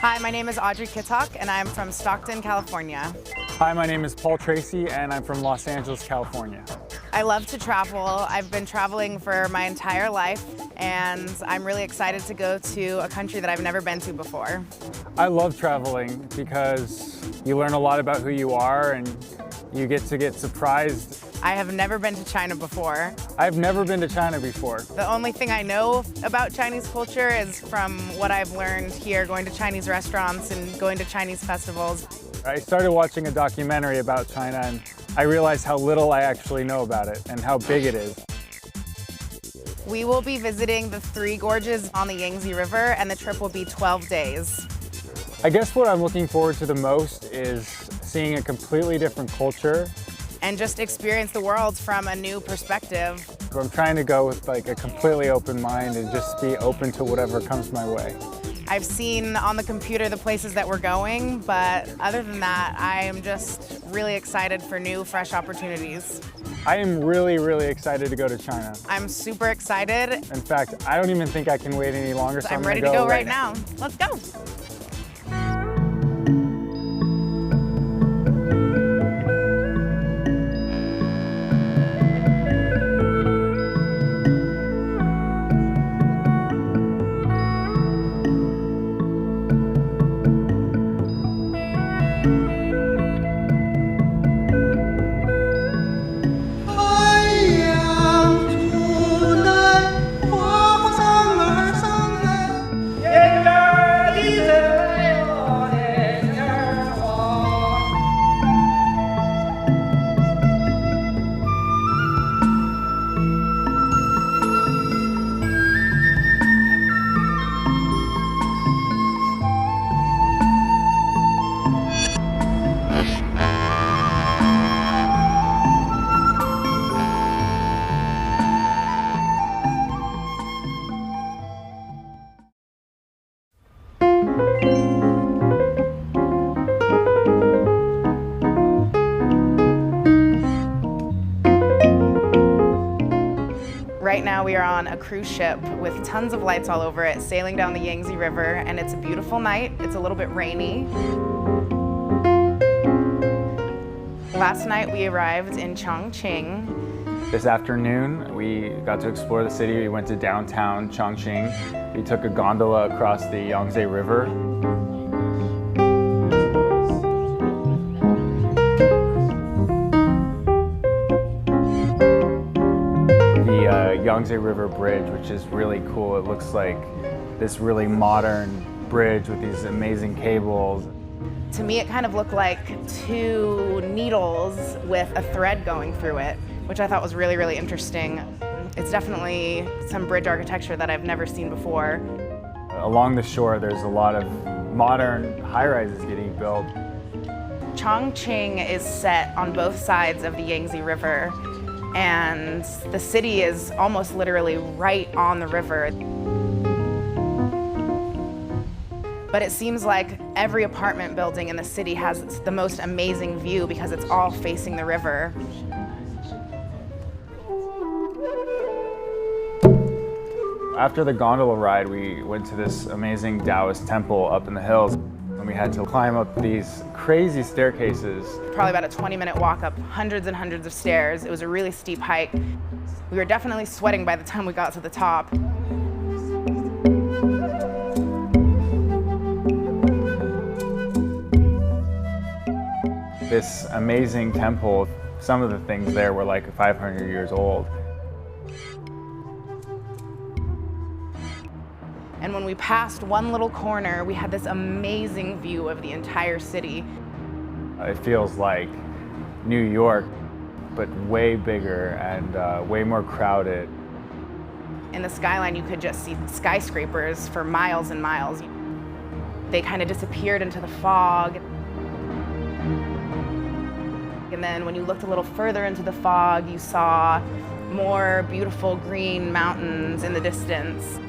Hi, my name is Audrey and I'm from Stockton, California. Hi, my name is Paul Tracy and I'm from Los Angeles, California. I love to travel. I've been traveling for my entire life and I'm really excited to go to a country that I've never been to before. I love traveling because you learn a lot about who you are and you get surprised. I have never been to China before. I've never been to China before. The only thing I know about Chinese culture is from what I've learned here, going to Chinese restaurants and going to Chinese festivals. I started watching a documentary about China and I realized how little I actually know about it and how big it is. We will be visiting the Three Gorges on the Yangtze River and the trip will be 12 days. I guess what I'm looking forward to the most is seeing a completely different culture. And just experience the world from a new perspective. I'm trying to go with like a completely open mind and just be open to whatever comes my way. I've seen on the computer the places that we're going, but other than that, I am just really excited for new, fresh opportunities. I am really, really excited to go to China. I'm super excited. In fact, I don't even think I can wait any longer, so I'm ready to go right now. Let's go. Right now we are on a cruise ship with tons of lights all over it, sailing down the Yangtze River, and it's a beautiful night. It's a little bit rainy. Last night we arrived in Chongqing. This afternoon we got to explore the city. We went to downtown Chongqing. We took a gondola across the Yangtze River. Yangtze River Bridge, which is really cool. It looks like this really modern bridge with these amazing cables. To me, it kind of looked like two needles with a thread going through it, which I thought was really, really interesting. It's definitely some bridge architecture that I've never seen before. Along the shore, there's a lot of modern high-rises getting built. Chongqing is set on both sides of the Yangtze River, and the city is almost literally right on the river. But it seems like every apartment building in the city has the most amazing view because it's all facing the river. After the gondola ride, we went to this amazing Taoist temple up in the hills. And we had to climb up these crazy staircases. Probably about a 20-minute walk up hundreds and hundreds of stairs. It was a really steep hike. We were definitely sweating by the time we got to the top. This amazing temple, some of the things there were like 500 years old. And when we passed one little corner, we had this amazing view of the entire city. It feels like New York, but way bigger and way more crowded. In the skyline, you could just see skyscrapers for miles and miles. They kind of disappeared into the fog. And then when you looked a little further into the fog, you saw more beautiful green mountains in the distance.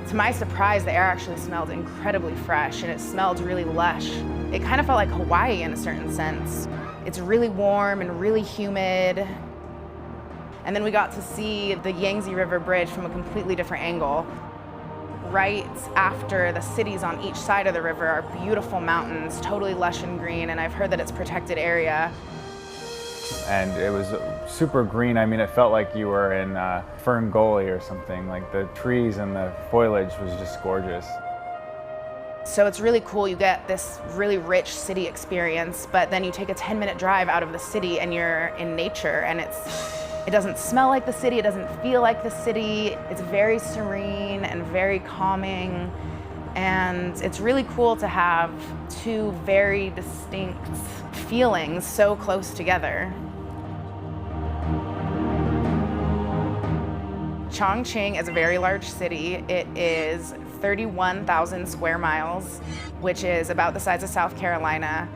To my surprise, the air actually smelled incredibly fresh and it smelled really lush. It kind of felt like Hawaii in a certain sense. It's really warm and really humid. And then we got to see the Yangtze River Bridge from a completely different angle. right after the cities on each side of the river are beautiful mountains, totally lush and green, and I've heard that it's a protected area. And it was super green. I mean, it felt like you were in Ferngully or something. Like the trees and the foliage was just gorgeous. So it's really cool. You get this really rich city experience, but then you take a 10-minute drive out of the city and you're in nature, and it doesn't smell like the city, it doesn't feel like the city. It's very serene and very calming, and it's really cool to have two very distinct feelings so close together. Chongqing is a very large city. It is 31,000 square miles, which is about the size of South Carolina.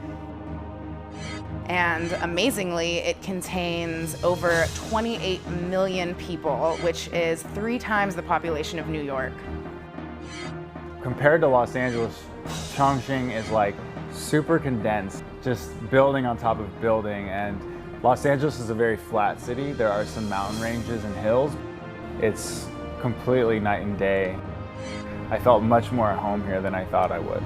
And amazingly, it contains over 28 million people, which is 3 times the population of New York. Compared to Los Angeles, Chongqing is like super condensed, just building on top of building. And Los Angeles is a very flat city. There are some mountain ranges and hills. It's completely night and day. I felt much more at home here than I thought I would.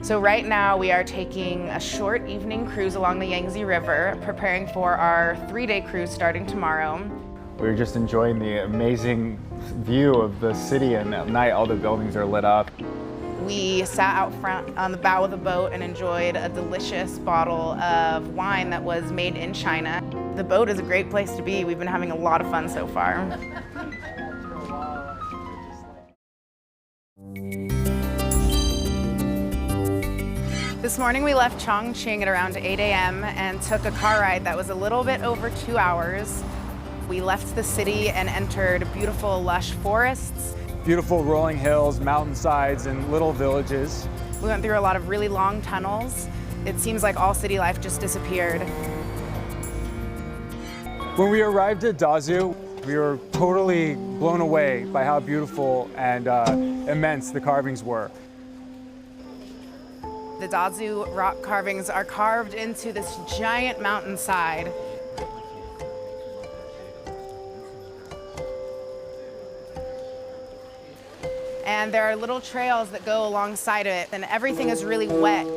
So right now we are taking a short evening cruise along the Yangtze River, preparing for our 3-day cruise starting tomorrow. We were just enjoying the amazing view of the city, and at night all the buildings are lit up. We sat out front on the bow of the boat and enjoyed a delicious bottle of wine that was made in China. The boat is a great place to be. We've been having a lot of fun so far. This morning we left Chongqing at around 8 a.m. and took a car ride that was a little bit over 2 hours. We left the city and entered beautiful, lush forests. Beautiful rolling hills, mountainsides, and little villages. We went through a lot of really long tunnels. It seems like all city life just disappeared. When we arrived at Dazu, we were totally blown away by how beautiful and immense the carvings were. The Dazu Rock Carvings are carved into this giant mountainside. And there are little trails that go alongside of it, and everything is really wet.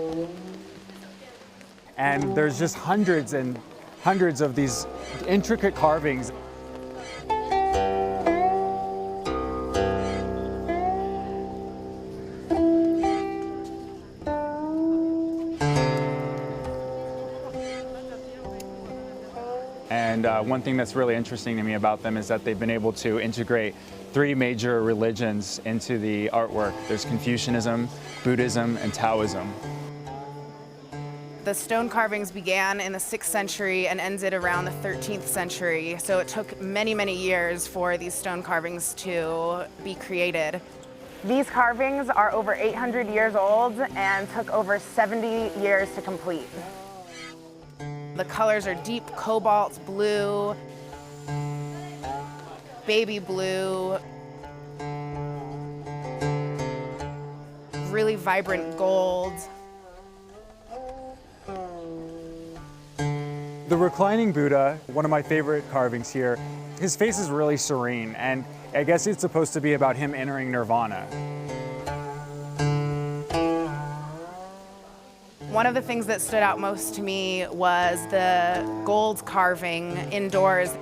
And there's just hundreds and hundreds of these intricate carvings. And one thing that's really interesting to me about them is that they've been able to integrate 3 major religions into the artwork. There's Confucianism, Buddhism, and Taoism. The stone carvings began in the 6th century and ended around the 13th century, so it took many, many years for these stone carvings to be created. These carvings are over 800 years old and took over 70 years to complete. The colors are deep cobalt blue, baby blue, really vibrant gold. The reclining Buddha, one of my favorite carvings here, his face is really serene, and I guess it's supposed to be about him entering nirvana. One of the things that stood out most to me was the gold carving indoors.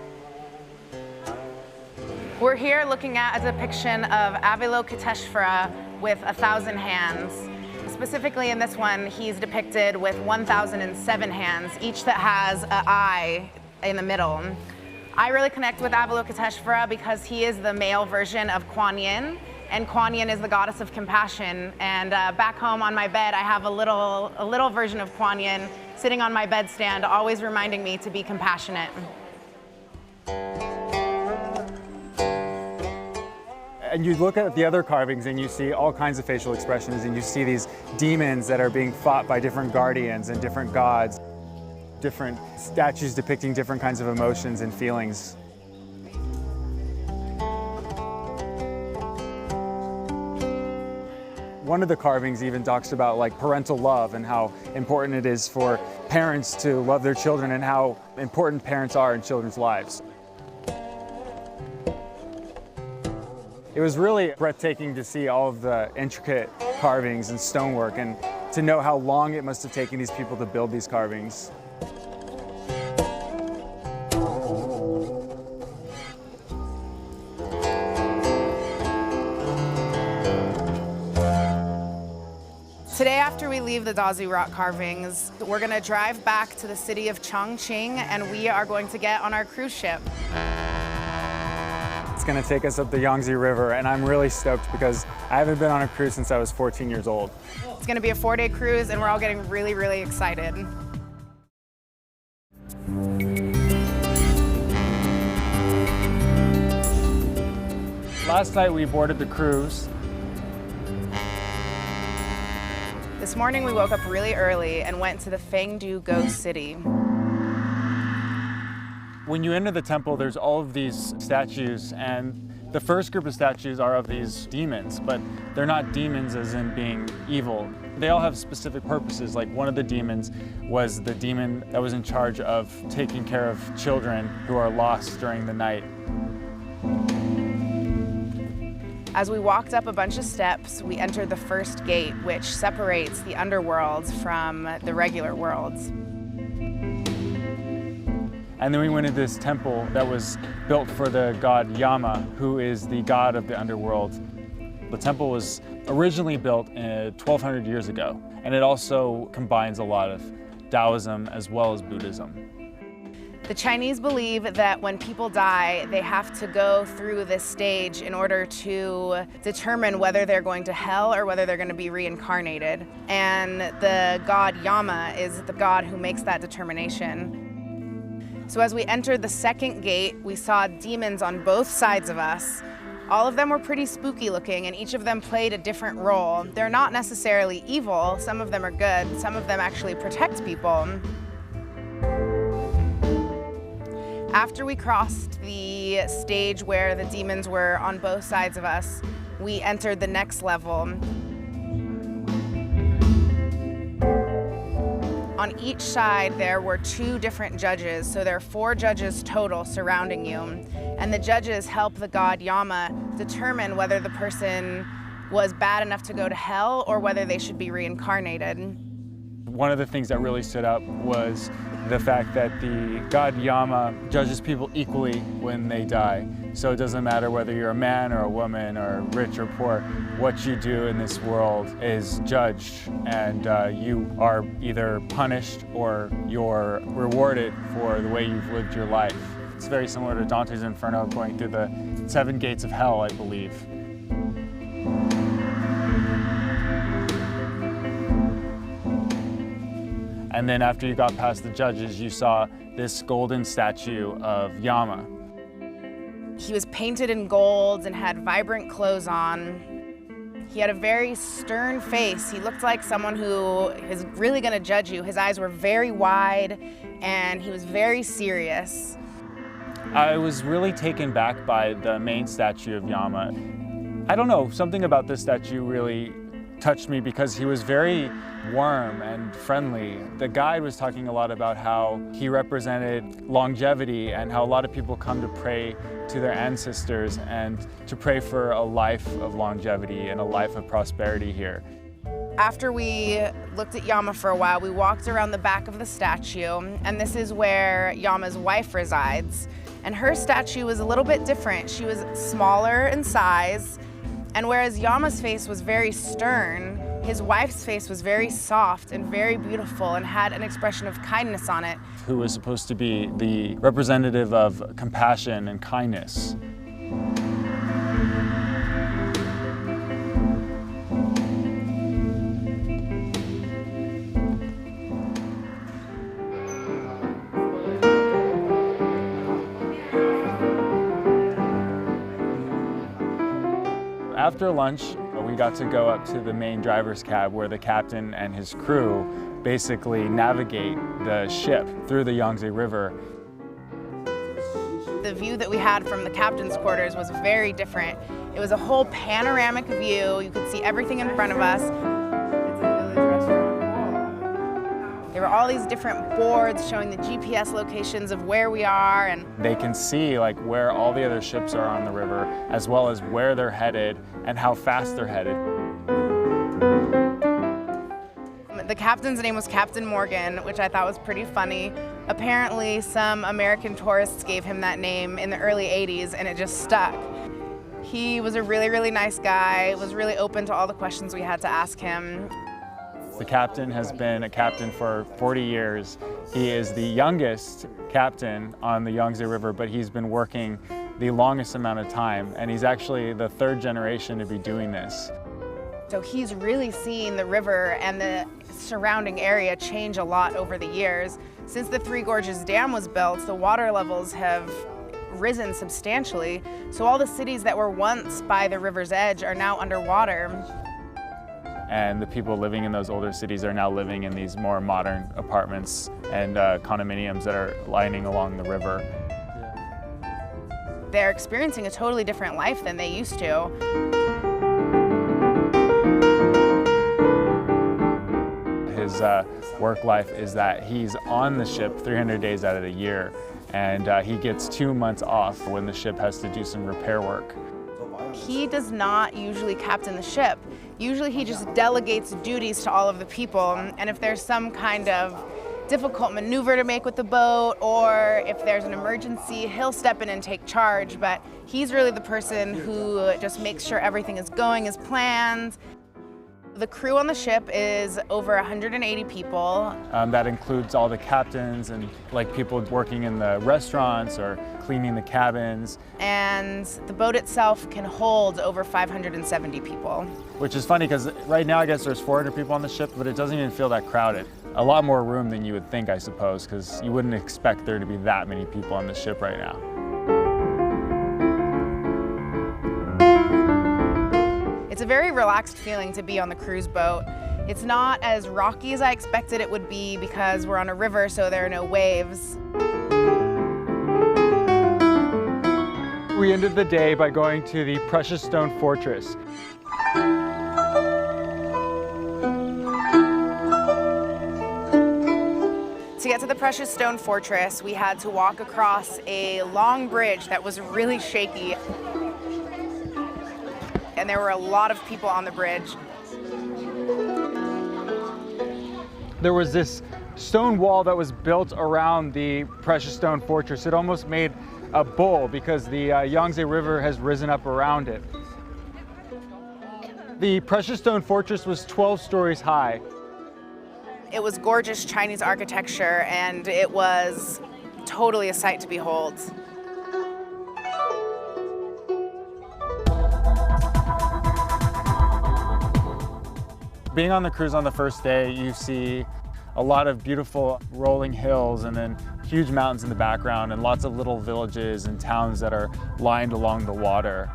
We're here looking at a depiction of Avalokiteshvara with 1,000 hands. Specifically in this one, he's depicted with 1,007 hands, each that has an eye in the middle. I really connect with Avalokiteshvara because he is the male version of Kuan Yin, and Kuan Yin is the goddess of compassion. And back home on my bed, I have a little version of Kuan Yin sitting on my bedstand, always reminding me to be compassionate. And you look at the other carvings and you see all kinds of facial expressions, and you see these demons that are being fought by different guardians and different gods, different statues depicting different kinds of emotions and feelings. One of the carvings even talks about like parental love and how important it is for parents to love their children and how important parents are in children's lives. It was really breathtaking to see all of the intricate carvings and stonework and to know how long it must have taken these people to build these carvings. Today, after we leave the Dazu Rock Carvings, we're gonna drive back to the city of Chongqing and we are going to get on our cruise ship. It's gonna take us up the Yangtze River and I'm really stoked because I haven't been on a cruise since I was 14 years old. It's gonna be a 4-day cruise and we're all getting really, really excited. Last night we boarded the cruise. This morning we woke up really early and went to the Fengdu Ghost City. When you enter the temple, there's all of these statues, and the first group of statues are of these demons, but they're not demons as in being evil. They all have specific purposes. Like one of the demons was the demon that was in charge of taking care of children who are lost during the night. As we walked up a bunch of steps, we entered the first gate, which separates the underworld from the regular worlds. And then we went into this temple that was built for the god Yama, who is the god of the underworld. The temple was originally built 1,200 years ago, and it also combines a lot of Taoism as well as Buddhism. The Chinese believe that when people die, they have to go through this stage in order to determine whether they're going to hell or whether they're going to be reincarnated. And the god Yama is the god who makes that determination. So as we entered the second gate, we saw demons on both sides of us. All of them were pretty spooky looking, and each of them played a different role. They're not necessarily evil. Some of them are good. Some of them actually protect people. After we crossed the stage where the demons were on both sides of us, we entered the next level. On each side, there were 2 different judges, so there are 4 judges total surrounding you. And the judges help the god Yama determine whether the person was bad enough to go to hell or whether they should be reincarnated. One of the things that really stood out was the fact that the god Yama judges people equally when they die. So it doesn't matter whether you're a man or a woman or rich or poor, what you do in this world is judged, and you are either punished or you're rewarded for the way you've lived your life. It's very similar to Dante's Inferno going through the 7 gates of hell, I believe. And then after you got past the judges, you saw this golden statue of Yama. He was painted in gold and had vibrant clothes on. He had a very stern face. He looked like someone who is really going to judge you. His eyes were very wide and he was very serious. I was really taken back by the main statue of Yama. I don't know, something about this statue really touched me because he was very warm and friendly. The guide was talking a lot about how he represented longevity and how a lot of people come to pray to their ancestors and to pray for a life of longevity and a life of prosperity here. After we looked at Yama for a while, we walked around the back of the statue, and this is where Yama's wife resides. And her statue was a little bit different. She was smaller in size, and whereas Yama's face was very stern, his wife's face was very soft and very beautiful and had an expression of kindness on it. Who was supposed to be the representative of compassion and kindness. After lunch, we got to go up to the main driver's cab where the captain and his crew basically navigate the ship through the Yangtze River. The view that we had from the captain's quarters was very different. It was a whole panoramic view. You could see everything in front of us. There were all these different boards showing the GPS locations of where we are, and they can see like where all the other ships are on the river, as well as where they're headed and how fast they're headed. The captain's name was Captain Morgan, which I thought was pretty funny. Apparently, some American tourists gave him that name in the early 80s, and it just stuck. He was a really, really nice guy, was really open to all the questions we had to ask him. The captain has been a captain for 40 years. He is the youngest captain on the Yangtze River, but he's been working the longest amount of time, and he's actually the third generation to be doing this. So he's really seen the river and the surrounding area change a lot over the years. Since the Three Gorges Dam was built, the water levels have risen substantially. So all the cities that were once by the river's edge are now underwater. And the people living in those older cities are now living in these more modern apartments and condominiums that are lining along the river. They're experiencing a totally different life than they used to. His work life is that he's on the ship 300 days out of the year, and he gets 2 months off when the ship has to do some repair work. He does not usually captain the ship. Usually he just delegates duties to all of the people, and if there's some kind of difficult maneuver to make with the boat, or if there's an emergency, he'll step in and take charge, but he's really the person who just makes sure everything is going as planned. The crew on the ship is over 180 people. That includes all the captains and like people working in the restaurants or cleaning the cabins. And the boat itself can hold over 570 people. Which is funny because right now I guess there's 400 people on the ship, but it doesn't even feel that crowded. A lot more room than you would think, I suppose, because you wouldn't expect there to be that many people on the ship right now. It's a very relaxed feeling to be on the cruise boat. It's not as rocky as I expected it would be because we're on a river, so there are no waves. We ended the day by going to the Precious Stone Fortress. To get to the Precious Stone Fortress, we had to walk across a long bridge that was really shaky. And there were a lot of people on the bridge. There was this stone wall that was built around the Precious Stone Fortress. It almost made a bowl because the Yangtze River has risen up around it. The Precious Stone Fortress was 12 stories high. It was gorgeous Chinese architecture, and it was totally a sight to behold. Being on the cruise on the first day, you see a lot of beautiful rolling hills and then huge mountains in the background and lots of little villages and towns that are lined along the water.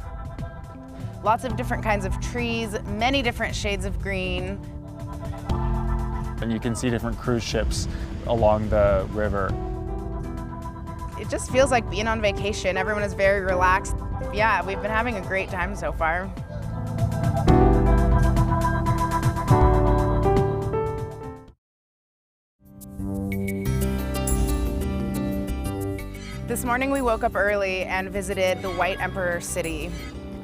Lots of different kinds of trees, many different shades of green. And you can see different cruise ships along the river. It just feels like being on vacation. Everyone is very relaxed. Yeah, we've been having a great time so far. This morning we woke up early and visited the White Emperor City.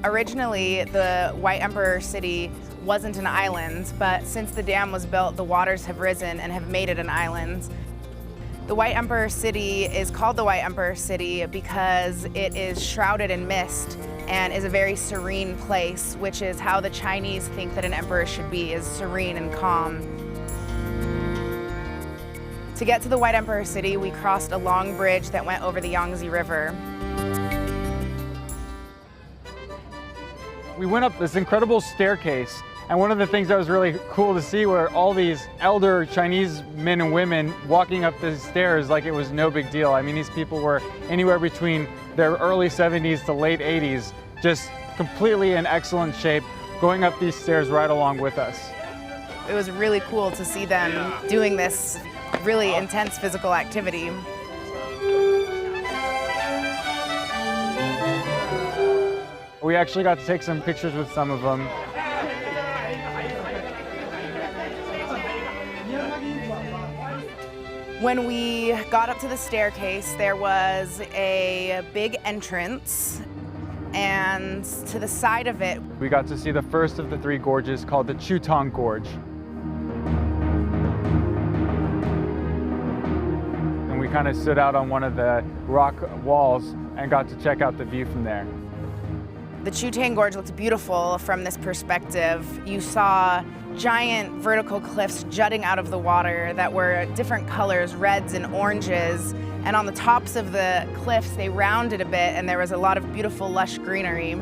Originally, the White Emperor City wasn't an island, but since the dam was built, the waters have risen and have made it an island. The White Emperor City is called the White Emperor City because it is shrouded in mist and is a very serene place, which is how the Chinese think that an emperor should be, is serene and calm. To get to the White Emperor City, we crossed a long bridge that went over the Yangtze River. We went up this incredible staircase, and one of the things that was really cool to see were all these elder Chinese men and women walking up the stairs like it was no big deal. I mean, these people were anywhere between their early 70s to late 80s, just completely in excellent shape, going up these stairs right along with us. It was really cool to see them doing this really intense physical activity. We actually got to take some pictures with some of them. When we got up to the staircase, there was a big entrance, and to the side of it, we got to see the first of the three gorges called the Chutong Gorge. And we kind of stood out on one of the rock walls and got to check out the view from there. The Chutong Gorge looked beautiful from this perspective. You saw giant vertical cliffs jutting out of the water that were different colors, reds and oranges. And on the tops of the cliffs, they rounded a bit and there was a lot of beautiful, lush greenery.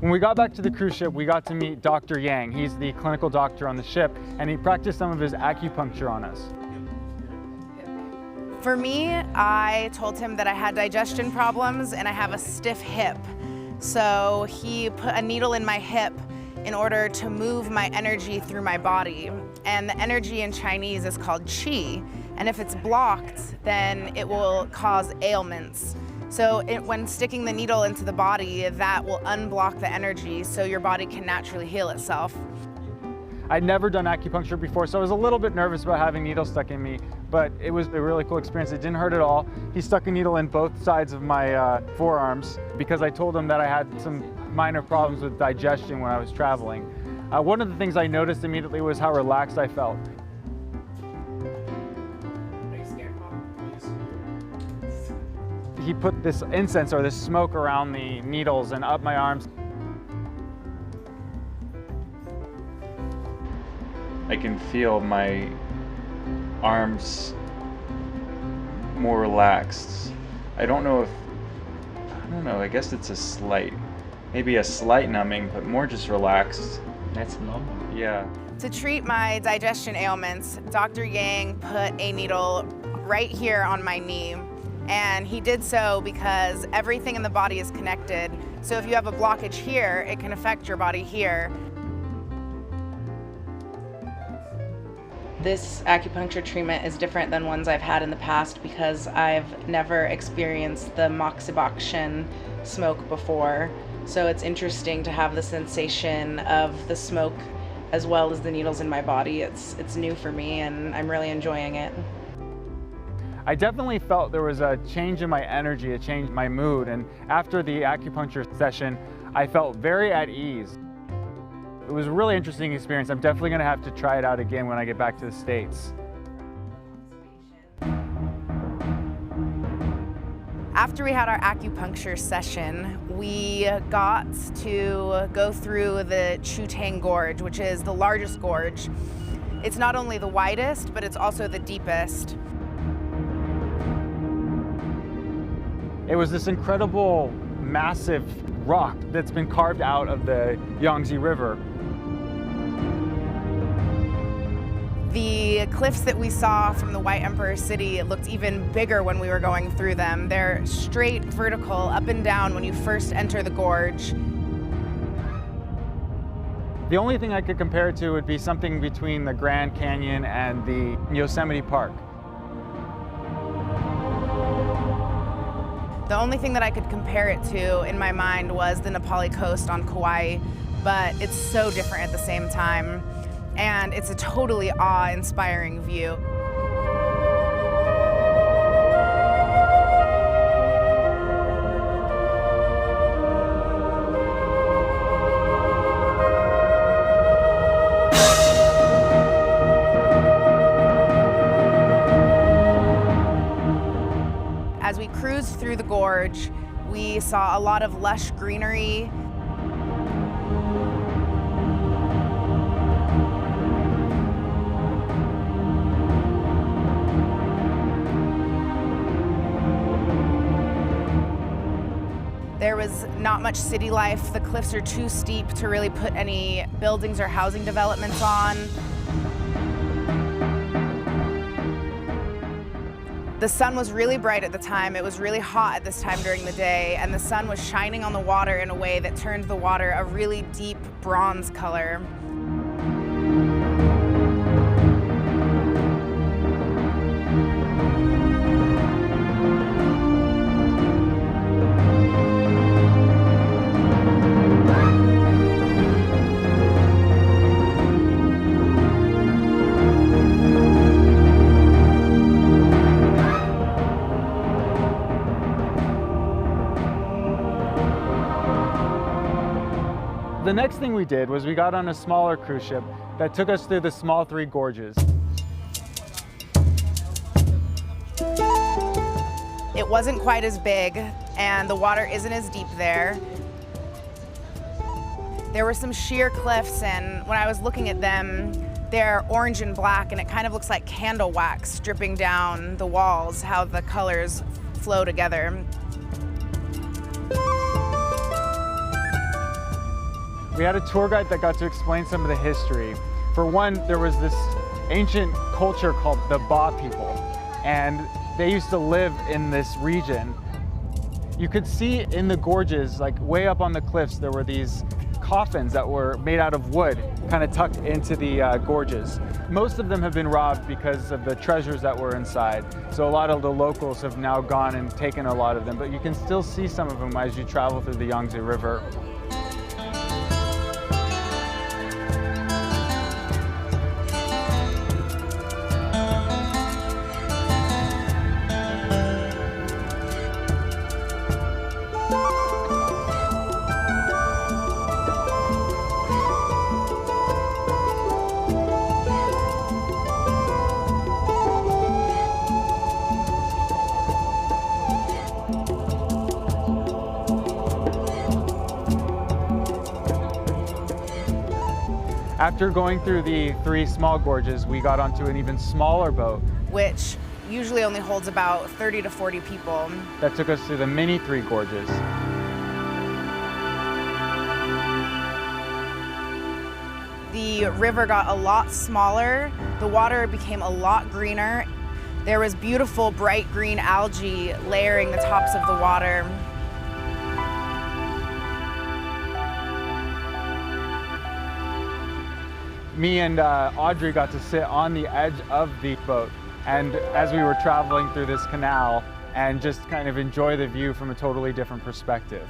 When we got back to the cruise ship, we got to meet Dr. Yang. He's the clinical doctor on the ship, and he practiced some of his acupuncture on us. For me, I told him that I had digestion problems and I have a stiff hip. So he put a needle in my hip in order to move my energy through my body. And the energy in Chinese is called qi. And if it's blocked, then it will cause ailments. So when sticking the needle into the body, that will unblock the energy so your body can naturally heal itself. I'd never done acupuncture before, so I was a little bit nervous about having needles stuck in me, but it was a really cool experience. It didn't hurt at all. He stuck a needle in both sides of my forearms because I told him that I had some minor problems with digestion when I was traveling. One of the things I noticed immediately was how relaxed I felt. He put this incense or this smoke around the needles and up my arms. I can feel my arms more relaxed. I don't know, I guess it's maybe a slight numbing, but more just relaxed. That's normal. Yeah. To treat my digestion ailments, Dr. Yang put a needle right here on my knee. And he did so because everything in the body is connected. So if you have a blockage here, it can affect your body here. This acupuncture treatment is different than ones I've had in the past because I've never experienced the moxibustion smoke before. So it's interesting to have the sensation of the smoke as well as the needles in my body. It's new for me and I'm really enjoying it. I definitely felt there was a change in my energy, a change in my mood, and after the acupuncture session, I felt very at ease. It was a really interesting experience. I'm definitely going to have to try it out again when I get back to the States. After we had our acupuncture session, we got to go through the Chutong Gorge, which is the largest gorge. It's not only the widest, but it's also the deepest. It was this incredible, massive rock that's been carved out of the Yangtze River. The cliffs that we saw from the White Emperor City looked even bigger when we were going through them. They're straight vertical, up and down when you first enter the gorge. The only thing I could compare it to would be something between the Grand Canyon and the Yosemite Park. The only thing that I could compare it to in my mind was the Nepali coast on Kauai, but it's so different at the same time. And it's a totally awe-inspiring view. As we cruised through the gorge, we saw a lot of lush greenery. There was not much city life. The cliffs are too steep to really put any buildings or housing developments on. The sun was really bright at the time. It was really hot at this time during the day, and the sun was shining on the water in a way that turned the water a really deep bronze color. The next thing we did was we got on a smaller cruise ship that took us through the small Three Gorges. It wasn't quite as big, and the water isn't as deep there. There were some sheer cliffs, and when I was looking at them, they're orange and black, and it kind of looks like candle wax dripping down the walls, how the colors flow together. We had a tour guide that got to explain some of the history. For one, there was this ancient culture called the Ba people, and they used to live in this region. You could see in the gorges, like way up on the cliffs, there were these coffins that were made out of wood, kind of tucked into the gorges. Most of them have been robbed because of the treasures that were inside. So a lot of the locals have now gone and taken a lot of them, but you can still see some of them as you travel through the Yangtze River. After going through the three small gorges, we got onto an even smaller boat, which usually only holds about 30 to 40 people. That took us through the mini Three Gorges. The river got a lot smaller, the water became a lot greener. There was beautiful bright green algae layering the tops of the water. Me and Audrey got to sit on the edge of the boat, and as we were traveling through this canal and just kind of enjoy the view from a totally different perspective.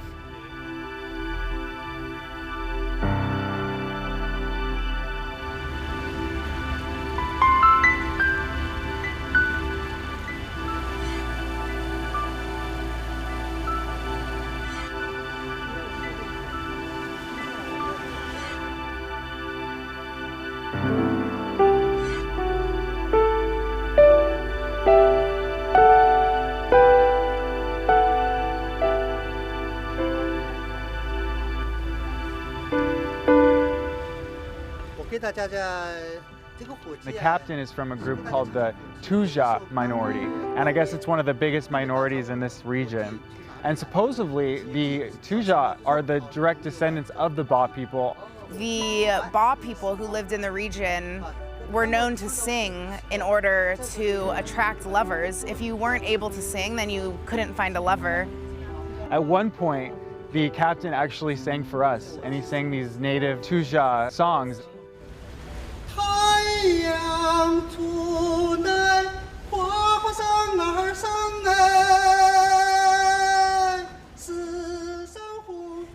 The captain is from a group called the Tujia minority, and I guess it's one of the biggest minorities in this region. And supposedly, the Tujia are the direct descendants of the Ba people. The Ba people who lived in the region were known to sing in order to attract lovers. If you weren't able to sing, then you couldn't find a lover. At one point, the captain actually sang for us, and he sang these native Tujia songs.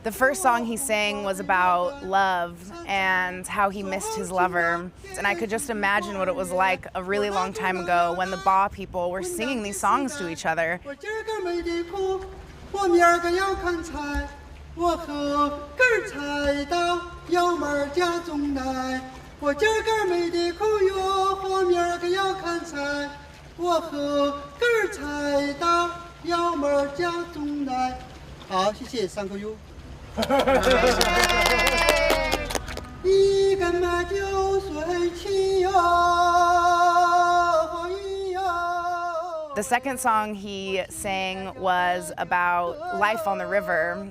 The first song he sang was about love and how he missed his lover. And I could just imagine what it was like a really long time ago when the Ba people were singing these songs to each other. The second song he sang was about life on the river.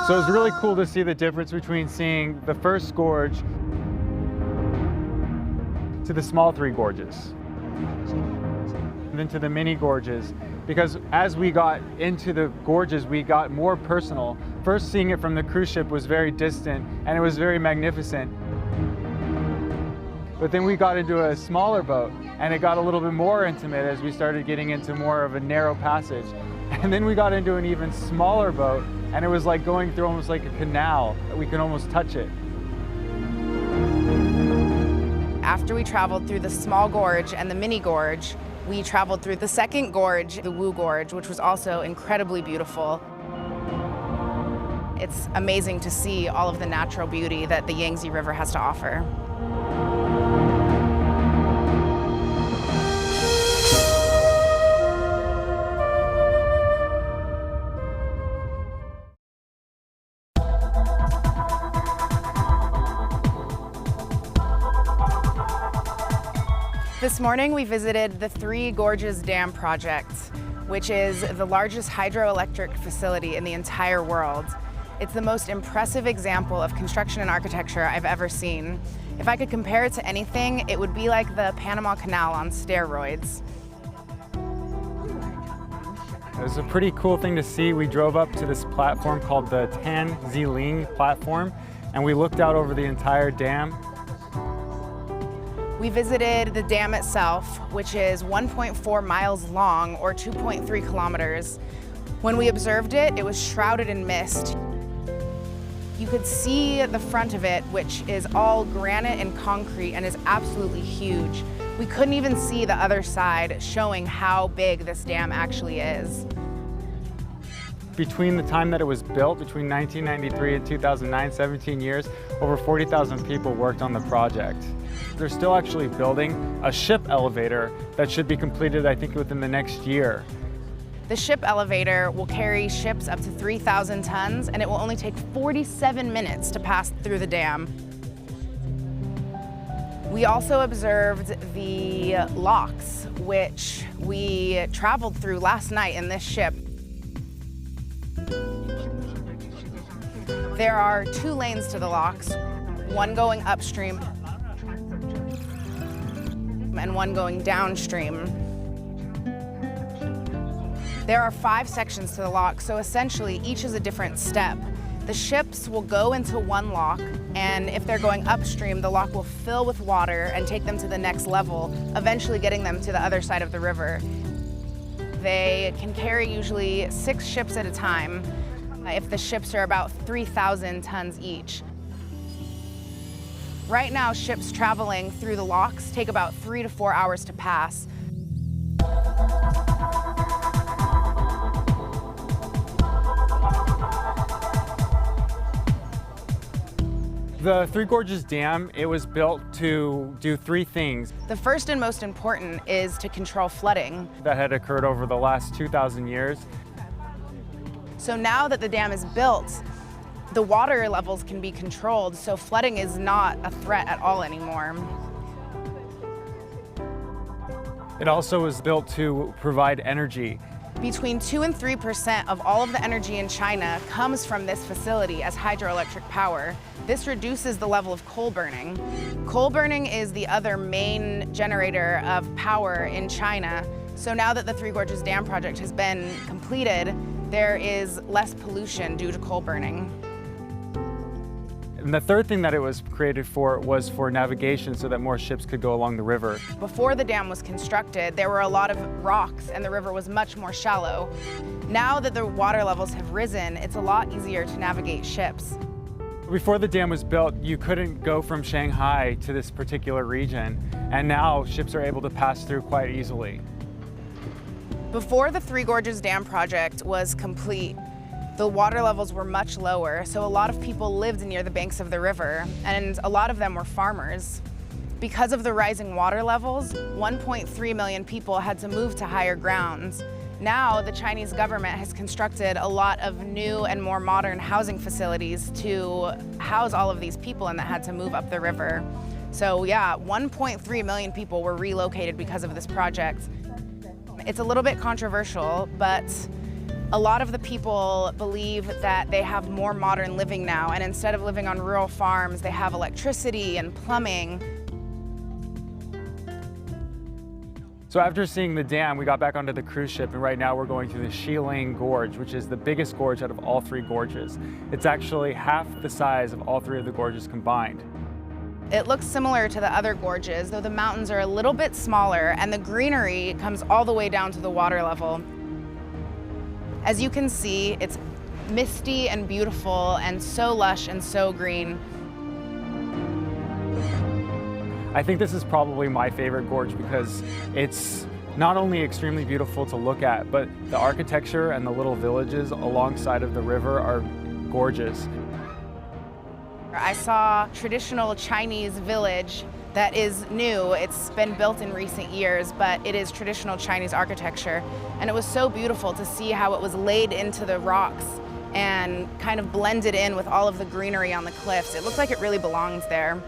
So it was really cool to see the difference between seeing the first gorge to the small Three Gorges, and then to the mini gorges, because as we got into the gorges, we got more personal. First, seeing it from the cruise ship was very distant, and it was very magnificent. But then we got into a smaller boat, and it got a little bit more intimate as we started getting into more of a narrow passage. And then we got into an even smaller boat, and it was like going through almost like a canal. We could almost touch it. after we traveled through the small gorge and the mini gorge, we traveled through the second gorge, the Wu Gorge, which was also incredibly beautiful. It's amazing to see all of the natural beauty that the Yangtze River has to offer. This morning we visited the Three Gorges Dam project, which is the largest hydroelectric facility in the entire world. It's the most impressive example of construction and architecture I've ever seen. If I could compare it to anything, it would be like the Panama Canal on steroids. It was a pretty cool thing to see. We drove up to this platform called the Tanziling platform, and we looked out over the entire dam. We visited the dam itself, which is 1.4 miles long, or 2.3 kilometers. When we observed it, it was shrouded in mist. You could see the front of it, which is all granite and concrete and is absolutely huge. We couldn't even see the other side, showing how big this dam actually is. Between the time that it was built, between 1993 and 2009, 17 years, over 40,000 people worked on the project. They're still actually building a ship elevator that should be completed, I think, within the next year. The ship elevator will carry ships up to 3,000 tons, and it will only take 47 minutes to pass through the dam. We also observed the locks, which we traveled through last night in this ship. There are 2 lanes to the locks, one going upstream and one going downstream. There are 5 sections to the lock, so essentially each is a different step. The ships will go into one lock, and if they're going upstream, the lock will fill with water and take them to the next level, eventually getting them to the other side of the river. They can carry usually 6 ships at a time, if the ships are about 3,000 tons each. Right now, ships traveling through the locks take about 3 to 4 hours to pass. The Three Gorges Dam, it was built to do 3 things. The first and most important is to control flooding. That had occurred over the last 2,000 years. So now that the dam is built, the water levels can be controlled, so flooding is not a threat at all anymore. It also was built to provide energy. Between 2 and 3% of all of the energy in China comes from this facility as hydroelectric power. This reduces the level of coal burning. Coal burning is the other main generator of power in China. So now that the Three Gorges Dam project has been completed, there is less pollution due to coal burning. And the third thing that it was created for was for navigation, so that more ships could go along the river. Before the dam was constructed, there were a lot of rocks and the river was much more shallow. Now that the water levels have risen, it's a lot easier to navigate ships. Before the dam was built, you couldn't go from Shanghai to this particular region, and now ships are able to pass through quite easily. Before the Three Gorges Dam project was complete, the water levels were much lower, so a lot of people lived near the banks of the river, and a lot of them were farmers. Because of the rising water levels, 1.3 million people had to move to higher grounds. Now, the Chinese government has constructed a lot of new and more modern housing facilities to house all of these people and that had to move up the river. So yeah, 1.3 million people were relocated because of this project. It's a little bit controversial, but a lot of the people believe that they have more modern living now, and instead of living on rural farms, they have electricity and plumbing. So after seeing the dam, we got back onto the cruise ship, and right now we're going through the Shiling Gorge, which is the biggest gorge out of all 3 gorges. It's actually half the size of all 3 of the gorges combined. It looks similar to the other gorges, though the mountains are a little bit smaller and the greenery comes all the way down to the water level. As you can see, it's misty and beautiful and so lush and so green. I think this is probably my favorite gorge because it's not only extremely beautiful to look at, but the architecture and the little villages alongside of the river are gorgeous. I saw a traditional Chinese village that is new. It's been built in recent years, but it is traditional Chinese architecture. And it was so beautiful to see how it was laid into the rocks and kind of blended in with all of the greenery on the cliffs. It looked like it really belongs there.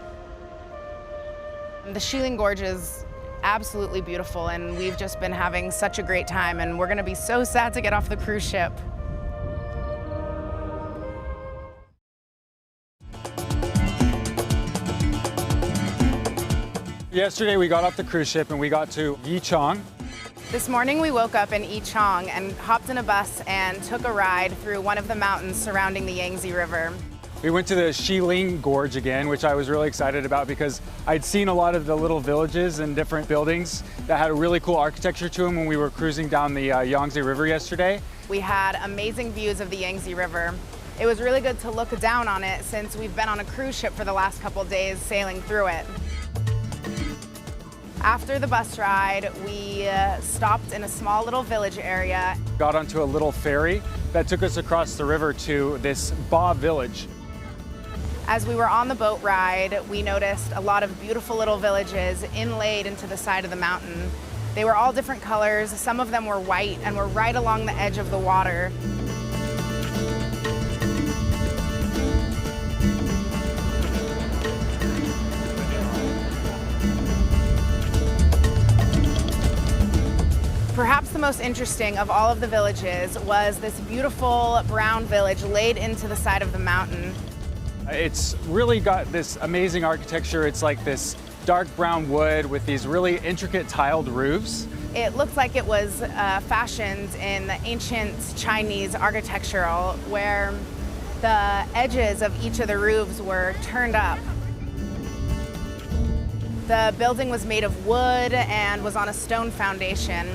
The Shilin Gorge is absolutely beautiful, and we've just been having such a great time, and we're gonna be so sad to get off the cruise ship. Yesterday we got off the cruise ship and we got to Yichang. This morning we woke up in Yichang and hopped in a bus and took a ride through one of the mountains surrounding the Yangtze River. We went to the Shilin Gorge again, which I was really excited about because I'd seen a lot of the little villages and different buildings that had a really cool architecture to them when we were cruising down the Yangtze River yesterday. We had amazing views of the Yangtze River. It was really good to look down on it since we've been on a cruise ship for the last couple days sailing through it. After the bus ride, we stopped in a small little village area. Got onto a little ferry that took us across the river to this Ba village. As we were on the boat ride, we noticed a lot of beautiful little villages inlaid into the side of the mountain. They were all different colors. Some of them were white and were right along the edge of the water. Perhaps the most interesting of all of the villages was this beautiful brown village laid into the side of the mountain. It's really got this amazing architecture. It's like this dark brown wood with these really intricate tiled roofs. It looks like it was fashioned in the ancient Chinese architectural, where the edges of each of the roofs were turned up. The building was made of wood and was on a stone foundation.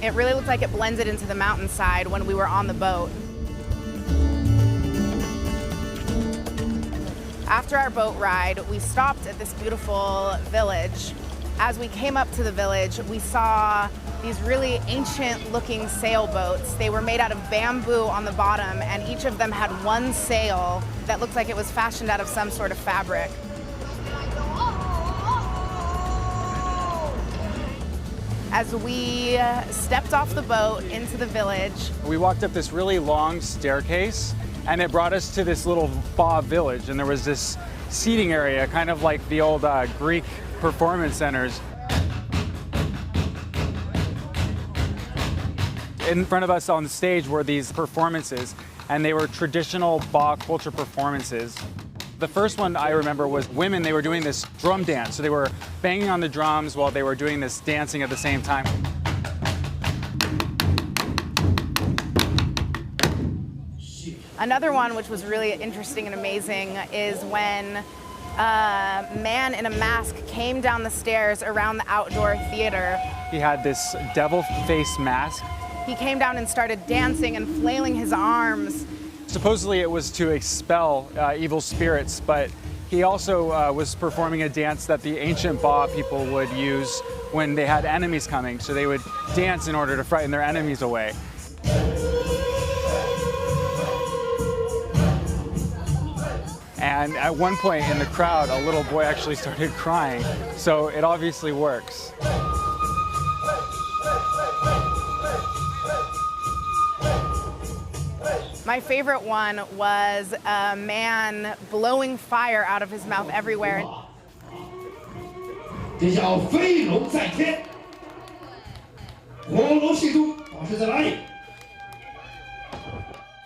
It really looked like it blended into the mountainside when we were on the boat. After our boat ride, we stopped at this beautiful village. As we came up to the village, we saw these really ancient-looking sailboats. They were made out of bamboo on the bottom, and each of them had one sail that looked like it was fashioned out of some sort of fabric. As we stepped off the boat into the village, we walked up this really long staircase, and it brought us to this little Ba village, and there was this seating area, kind of like the old Greek performance centers. In front of us on the stage were these performances, and they were traditional Ba culture performances. The first one I remember was women. They were doing this drum dance, so they were banging on the drums while they were doing this dancing at the same time. Another one which was really interesting and amazing is when a man in a mask came down the stairs around the outdoor theater. He had this devil face mask. He came down and started dancing and flailing his arms. Supposedly it was to expel evil spirits, but he also was performing a dance that the ancient Ba people would use when they had enemies coming. So they would dance in order to frighten their enemies away. And at one point in the crowd, a little boy actually started crying. So it obviously works. My favorite one was a man blowing fire out of his mouth everywhere.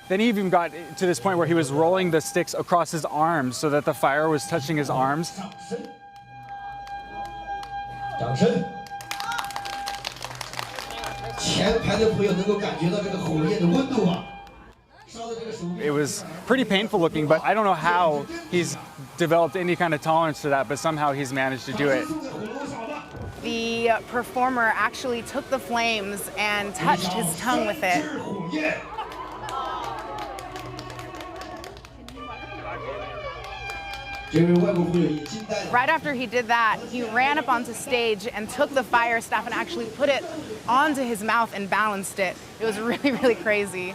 Then he even got to this point where he was rolling the sticks across his arms so that the fire was touching his arms. It was pretty painful looking, but I don't know how he's developed any kind of tolerance to that, but somehow he's managed to do it. The performer actually took the flames and touched his tongue with it. Right after he did that, he ran up onto stage and took the fire staff and actually put it onto his mouth and balanced it. It was really, really crazy.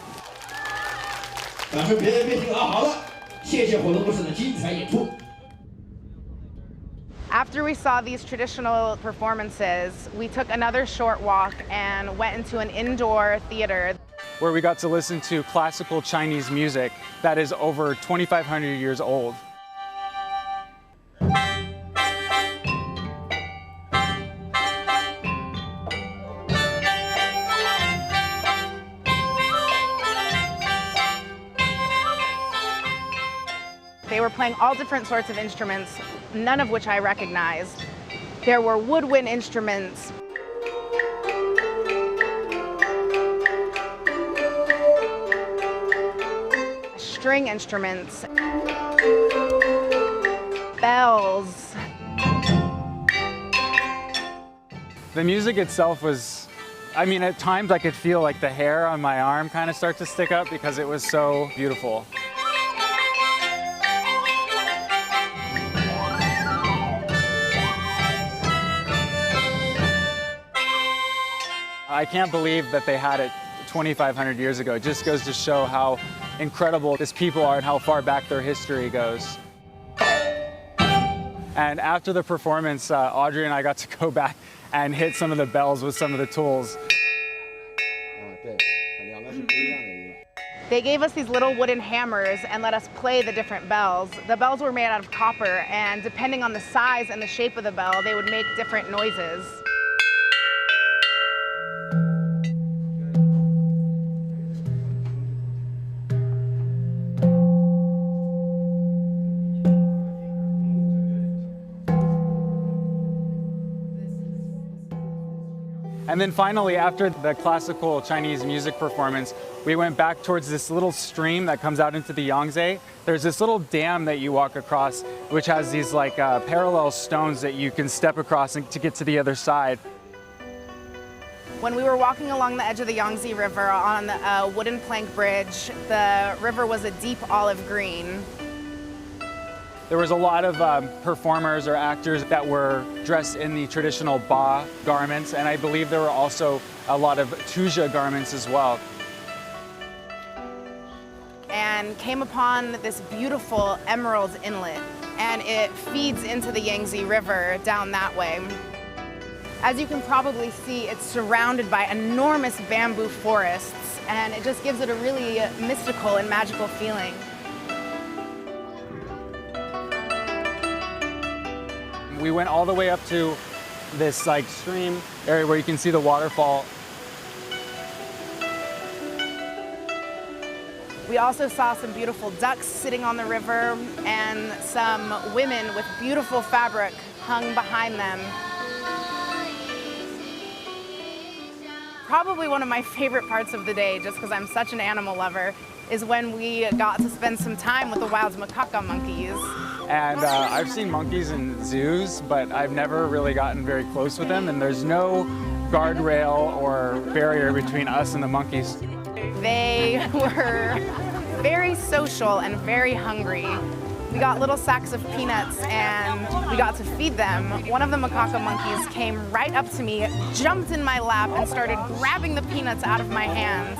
After we saw these traditional performances, we took another short walk and went into an indoor theater, where we got to listen to classical Chinese music that is over 2,500 years old. They were playing all different sorts of instruments, none of which I recognized. There were woodwind instruments, string instruments, bells. The music itself was, I mean, at times I could feel like the hair on my arm kind of start to stick up because it was so beautiful. I can't believe that they had it 2,500 years ago. It just goes to show how incredible these people are and how far back their history goes. And after the performance, Audrey and I got to go back and hit some of the bells with some of the tools. They gave us these little wooden hammers and let us play the different bells. The bells were made out of copper, and depending on the size and the shape of the bell, they would make different noises. And then finally, after the classical Chinese music performance, we went back towards this little stream that comes out into the Yangtze. There's this little dam that you walk across, which has these like parallel stones that you can step across to get to the other side. When we were walking along the edge of the Yangtze River on a wooden plank bridge, the river was a deep olive green. There was a lot of performers or actors that were dressed in the traditional Ba garments, and I believe there were also a lot of Tujia garments as well. And came upon this beautiful emerald inlet, and it feeds into the Yangtze River down that way. As you can probably see, it's surrounded by enormous bamboo forests, and it just gives it a really mystical and magical feeling. We went all the way up to this like stream area where you can see the waterfall. We also saw some beautiful ducks sitting on the river and some women with beautiful fabric hung behind them. Probably one of my favorite parts of the day, just because I'm such an animal lover, is when we got to spend some time with the wild macaque monkeys. And I've seen monkeys in zoos, but I've never really gotten very close with them, and there's no guardrail or barrier between us and the monkeys. They were very social and very hungry. We got little sacks of peanuts and we got to feed them. One of the macaque monkeys came right up to me, jumped in my lap, and started grabbing the peanuts out of my hands.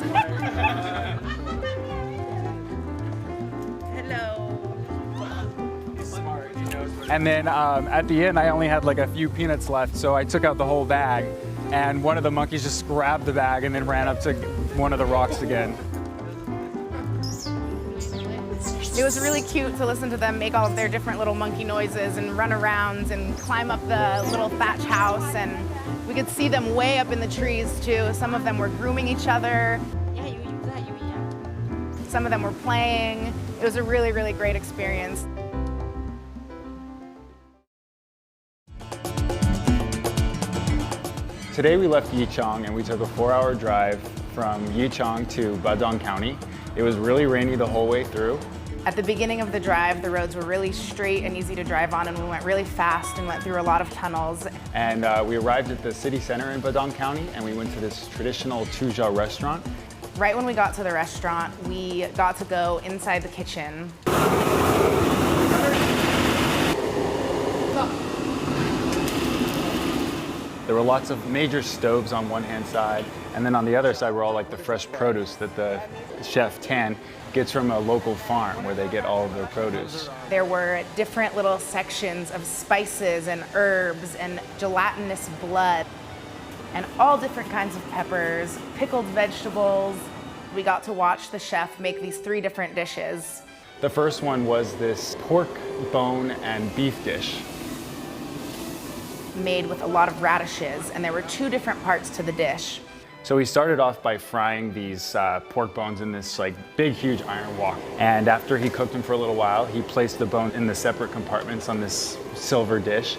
Hello. And then at the end, I only had like a few peanuts left, so I took out the whole bag, and one of the monkeys just grabbed the bag and then ran up to one of the rocks again. It was really cute to listen to them make all of their different little monkey noises and run around and climb up the little thatch house, and we could see them way up in the trees too. Some of them were grooming each other. Some of them were playing. It was a really, really great experience. Today we left Yichang and we took a 4-hour drive from Yichang to Badong County. It was really rainy the whole way through. At the beginning of the drive, the roads were really straight and easy to drive on, and we went really fast and went through a lot of tunnels. And we arrived at the city center in Badong County, and we went to this traditional Tujia restaurant. Right when we got to the restaurant, we got to go inside the kitchen. There were lots of major stoves on one hand side, and then on the other side were all like the fresh produce that the chef Tan gets from a local farm where they get all of their produce. There were different little sections of spices and herbs and gelatinous blood and all different kinds of peppers, pickled vegetables. We got to watch the chef make these 3 different dishes. The first one was this pork bone and beef dish. Made with a lot of radishes, and there were 2 different parts to the dish. So he started off by frying these pork bones in this like big, huge iron wok. And after he cooked them for a little while, he placed the bone in the separate compartments on this silver dish.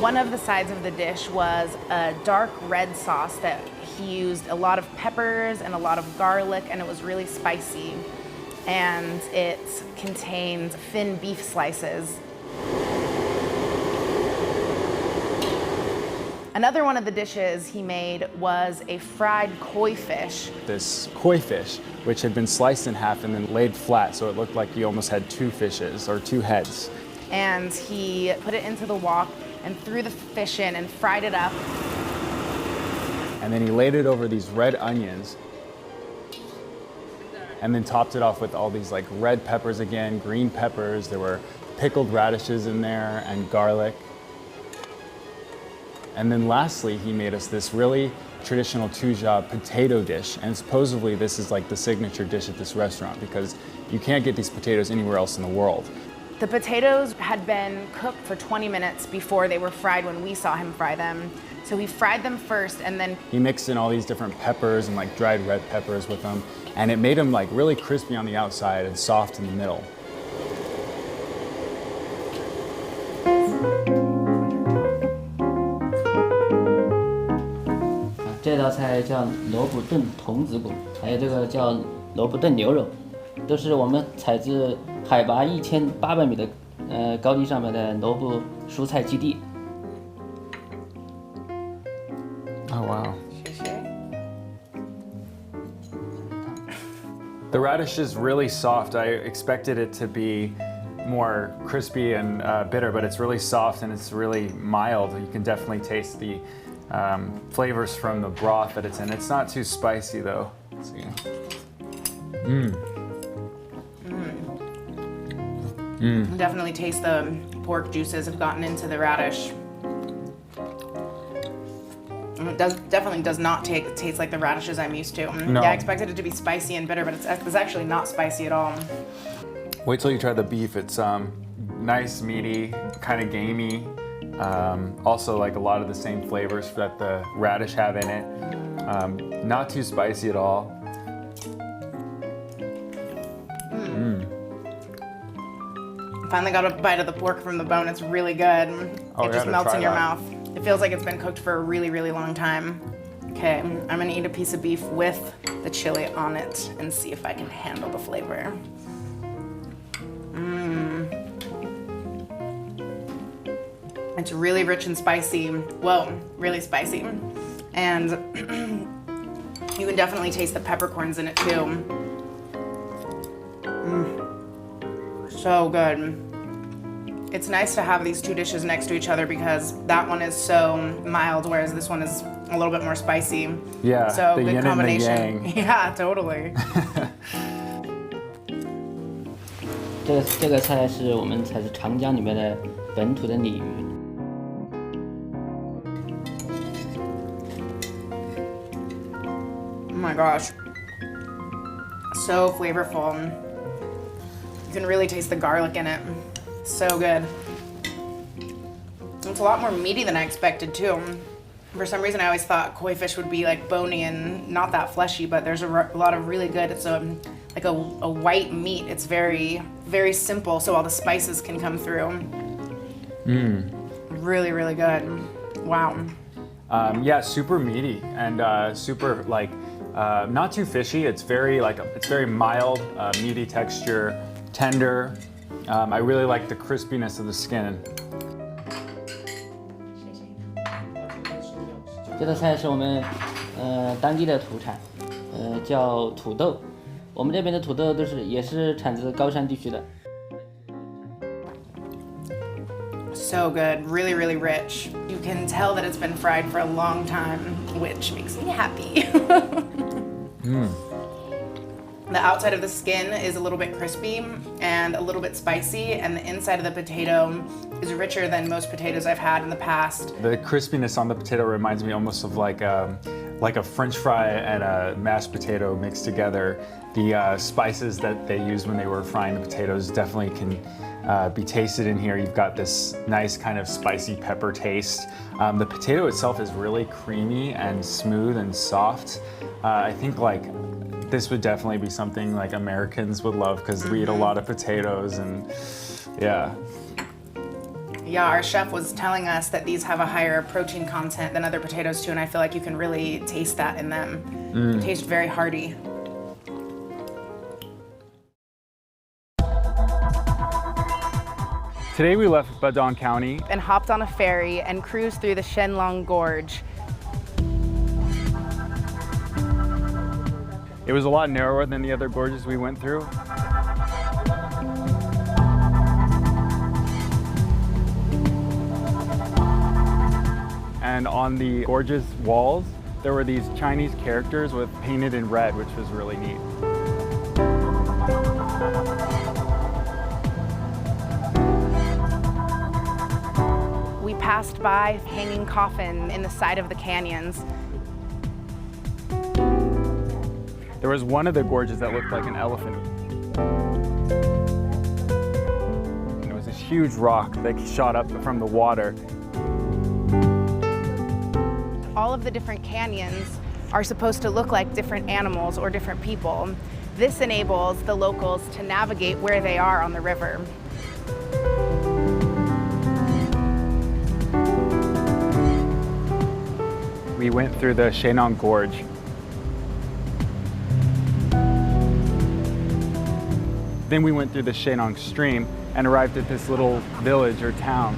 One of the sides of the dish was a dark red sauce that he used a lot of peppers and a lot of garlic, and it was really spicy. And it contained thin beef slices. Another one of the dishes he made was a fried koi fish. This koi fish, which had been sliced in half and then laid flat, so it looked like you almost had 2 fishes or 2 heads. And he put it into the wok and threw the fish in and fried it up. And then he laid it over these red onions and then topped it off with all these like red peppers again, green peppers. There were pickled radishes in there and garlic. And then lastly, he made us this really traditional Tujia potato dish. And supposedly this is like the signature dish at this restaurant because you can't get these potatoes anywhere else in the world. The potatoes had been cooked for 20 minutes before they were fried when we saw him fry them. So he fried them first and then he mixed in all these different peppers and like dried red peppers with them. And it made them like really crispy on the outside and soft in the middle. 这道菜叫萝卜炖童子骨，还有这个叫萝卜炖牛肉，都是我们采自海拔1800米的高地上面的萝卜蔬菜基地。Oh wow. The radish is really soft. I expected it to be more crispy and bitter, but it's really soft and it's really mild. You can definitely taste the flavors from the broth that it's in. It's not too spicy though. Let's see. Definitely taste the pork juices have gotten into the radish. It definitely does not taste like the radishes I'm used to. No. Yeah, I expected it to be spicy and bitter, but it's actually not spicy at all. Wait till you try the beef. It's nice, meaty, kind of gamey. Also like a lot of the same flavors that the radish have in it. Not too spicy at all. Finally got a bite of the pork from the bone. It's really good. Oh, It just yeah, melts try in your that. mouth. It feels like it's been cooked for a really, really long time. Okay, I'm gonna eat a piece of beef with the chili on it and see if I can handle the flavor. It's really rich and spicy. Whoa, really spicy. And you can definitely taste the peppercorns in it too. So good. It's nice to have these 2 dishes next to each other because that one is so mild, whereas this one is a little bit more spicy. Yeah, so the good yin combination. and the yang. Yeah, totally. 这个菜是我们采自长江里面的本土的鲤鱼。Oh my gosh. So flavorful. You can really taste the garlic in it. So good. It's a lot more meaty than I expected too. For some reason I always thought koi fish would be like bony and not that fleshy, but there's a lot of really good, it's like a white meat. It's very, very simple so all the spices can come through. Really, really good. Wow. Yeah, super meaty and super like not too fishy. It's very mild, meaty texture, tender. I really like the crispiness of the skin. 这道菜是我们当地的土产，叫土豆。我们这边的土豆也是产自高山地区的。So good, really, really rich. You can tell that it's been fried for a long time, which makes me happy. The outside of the skin is a little bit crispy and a little bit spicy, and the inside of the potato is richer than most potatoes I've had in the past. The crispiness on the potato reminds me almost of like a French fry and a mashed potato mixed together. The spices that they used when they were frying the potatoes definitely can be tasted in here. You've got this nice kind of spicy pepper taste. The potato itself is really creamy and smooth and soft. I think like this would definitely be something like Americans would love because we eat a lot of potatoes and yeah. Yeah, our chef was telling us that these have a higher protein content than other potatoes too, and I feel like you can really taste that in them. They taste very hearty. Today we left Badong County And hopped on a ferry and cruised through the Shenlong Gorge. It was a lot narrower than the other gorges we went through. And on the gorge's walls, there were these Chinese characters with painted in red, which was really neat. We passed by hanging coffin in the side of the canyons. There was one of the gorges that looked like an elephant. And it was this huge rock that shot up from the water. All of the different canyons are supposed to look like different animals or different people. This enables the locals to navigate where they are on the river. We went through the Shenong Gorge. Then we went through the Shenong Stream and arrived at this little village or town.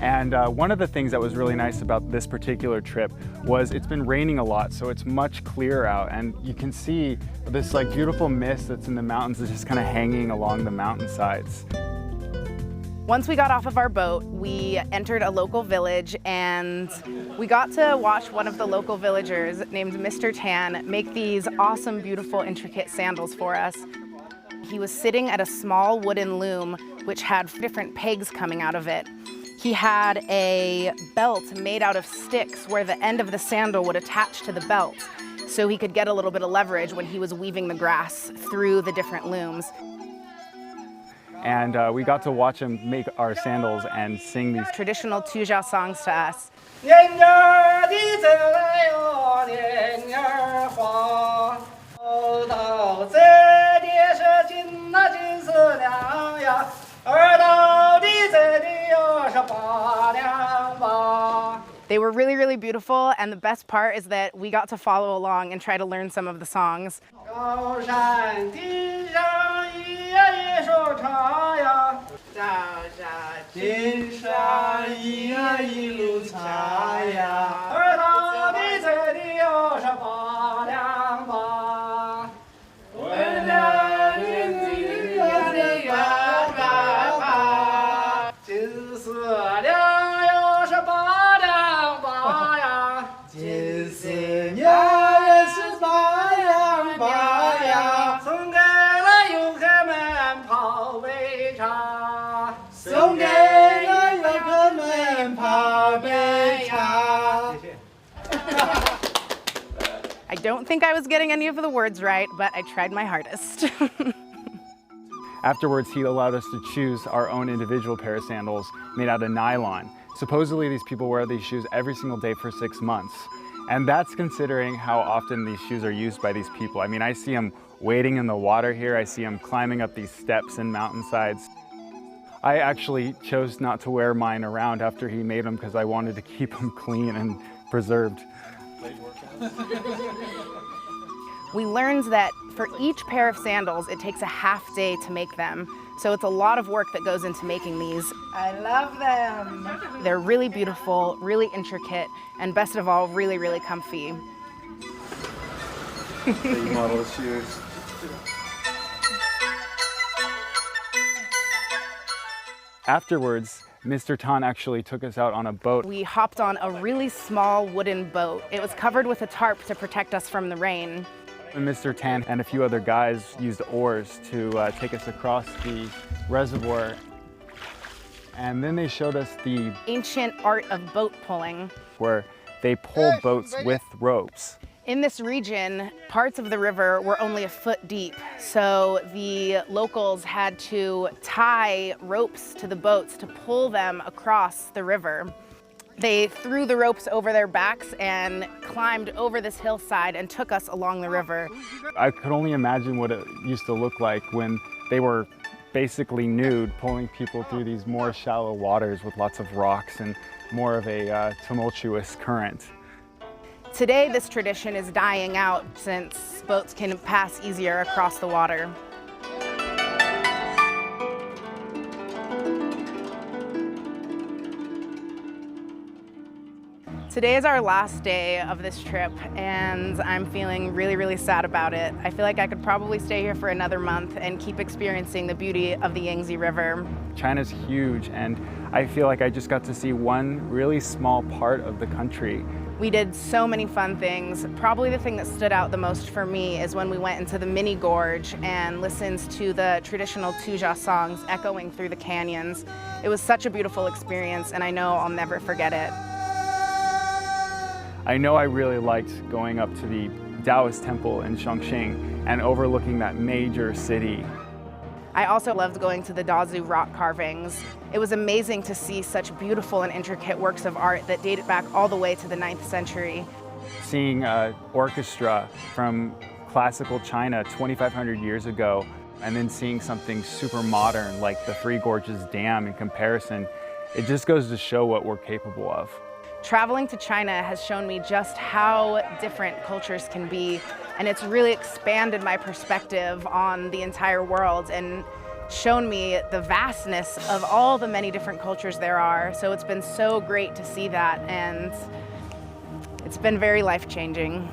And one of the things that was really nice about this particular trip was it's been raining a lot, so it's much clearer out, and you can see this like beautiful mist that's in the mountains that's just kind of hanging along the mountainsides. Once we got off of our boat, we entered a local village and we got to watch one of the local villagers named Mr. Tan make these awesome, beautiful, intricate sandals for us. He was sitting at a small wooden loom which had different pegs coming out of it. He had a belt made out of sticks where the end of the sandal would attach to the belt so he could get a little bit of leverage when he was weaving the grass through the different looms. And we got to watch him make our sandals and sing these Traditional Tujia songs to us. They were really, really beautiful, and the best part is that we got to follow along and try to learn some of the songs. I don't think I was getting any of the words right, but I tried my hardest. Afterwards, he allowed us to choose our own individual pair of sandals made out of nylon. Supposedly, these people wear these shoes every single day for 6 months. And that's considering how often these shoes are used by these people. I mean, I see them wading in the water here. I see them climbing up these steps and mountainsides. I actually chose not to wear mine around after he made them because I wanted to keep them clean and preserved. We learned that for each pair of sandals, it takes a half day to make them. So it's a lot of work that goes into making these. I love them. They're really beautiful, really intricate, and best of all, really, really comfy. The model shoes. Afterwards, Mr. Tan actually took us out on a boat. We hopped on a really small wooden boat. It was covered with a tarp to protect us from the rain. And Mr. Tan and a few other guys used oars to take us across the reservoir. And then they showed us the Ancient art of boat pulling. where they pull boats with ropes. In this region, parts of the river were only a foot deep, so the locals had to tie ropes to the boats to pull them across the river. They threw the ropes over their backs and climbed over this hillside and took us along the river. I could only imagine what it used to look like when they were basically nude, pulling people through these more shallow waters with lots of rocks and more of a tumultuous current. Today, this tradition is dying out since boats can pass easier across the water. Today is our last day of this trip, and I'm feeling really, really sad about it. I feel like I could probably stay here for another month and keep experiencing the beauty of the Yangtze River. China's huge, and I feel like I just got to see one really small part of the country. We did so many fun things. Probably the thing that stood out the most for me is when we went into the mini gorge and listened to the traditional Tujia songs echoing through the canyons. It was such a beautiful experience, and I know I'll never forget it. I know I really liked going up to the Taoist temple in Chongqing and overlooking that major city. I also loved going to the Dazu Rock Carvings. It was amazing to see such beautiful and intricate works of art that dated back all the way to the 9th century. Seeing an orchestra from classical China 2,500 years ago, and then seeing something super modern like the Three Gorges Dam in comparison, it just goes to show what we're capable of. Traveling to China has shown me just how different cultures can be, and it's really expanded my perspective on the entire world and shown me the vastness of all the many different cultures there are. So it's been so great to see that, and it's been very life-changing.